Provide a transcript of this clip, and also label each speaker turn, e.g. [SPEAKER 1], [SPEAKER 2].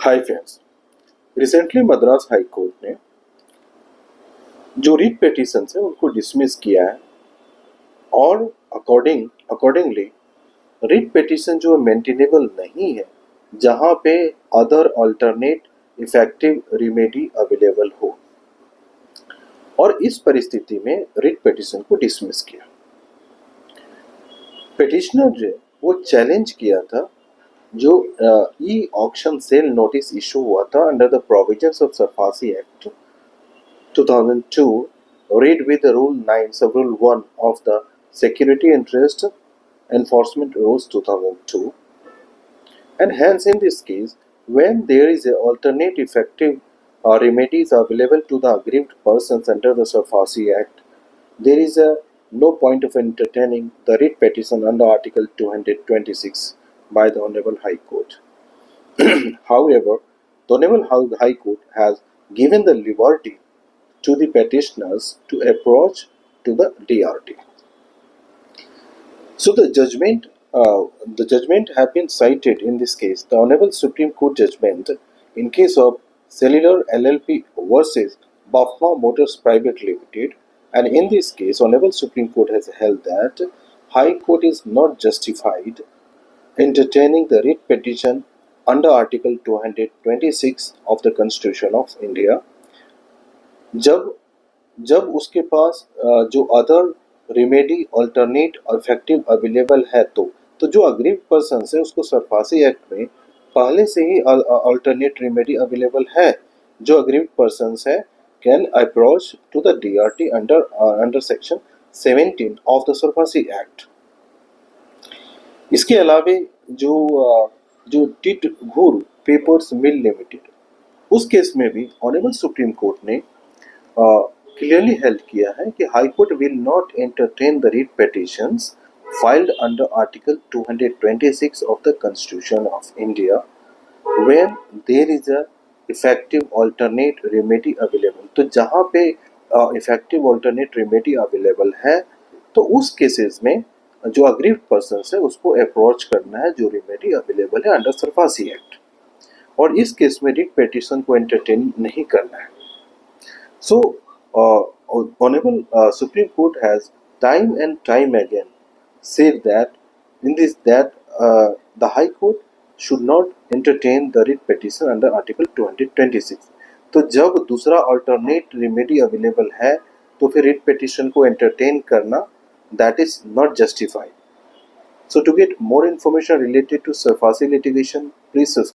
[SPEAKER 1] Hi friends, recently Madras high court ने जो writ petition है उनको डिसमिस किया है और अकॉर्डिंगली रिट पिटीशन जो मेंटेनेबल नहीं है जहां पे other alternate effective remedy available हो, और इस परिस्थिति में रिट पिटीशन को डिसमिस किया। पिटिशनर जो वो चैलेंज किया था जो e auction sale notice issue हुआ था under the provisions of SARFAESI act 2002, read with Rule 9 sub Rule 1 of the Security Interest Enforcement Rules 2002, and hence in this case when there is a alternate effective remedies available to the aggrieved persons under the Surfaci Act, there is no point of entertaining the writ petition under Article 226 by the Honorable High Court. However, the Honorable High Court has given the liberty to the petitioners to approach to the DRT. So the judgment have been cited in this case. The Honorable Supreme Court judgment in case of Cellular LLP versus Bafma Motors Private Limited, and in this case, Honorable Supreme Court has held that High Court is not justified entertaining the writ petition under Article 226 of the Constitution of India जब उसके पास जो other remedy alternate effective available है, तो जो aggrieved person है उसको SARFAESI act में पहले से ही अल्टरनेट रिमेडी अवेलेबल है। जो अग्रीव्ड पर्सन है can approach to the DRT under section 17 of the SARFAESI act. इसके अलावे जो Titaghur papers mill limited, उस केस में भी ऑनरेबल सुप्रीम कोर्ट ने clearly held किया है कि High Court will not entertain the writ petitions filed under Article 226 of the Constitution of India when there is a effective alternate remedy available। तो जहाँ पे effective alternate remedy available है, तो उस केसेस में जो aggrieved persons है उसको अप्रोच करना है जो remedy available है अंडर सरफासी एक्ट, और इस केस में writ petition को entertain नहीं करना है। So Honorable Supreme Court has time and time again said that the High Court should not entertain the writ petition under Article 226। तो जब दूसरा alternate remedy available है तो फिर writ petition को entertain करना that is not justified। So to get more information related to Surfaci litigation, please subscribe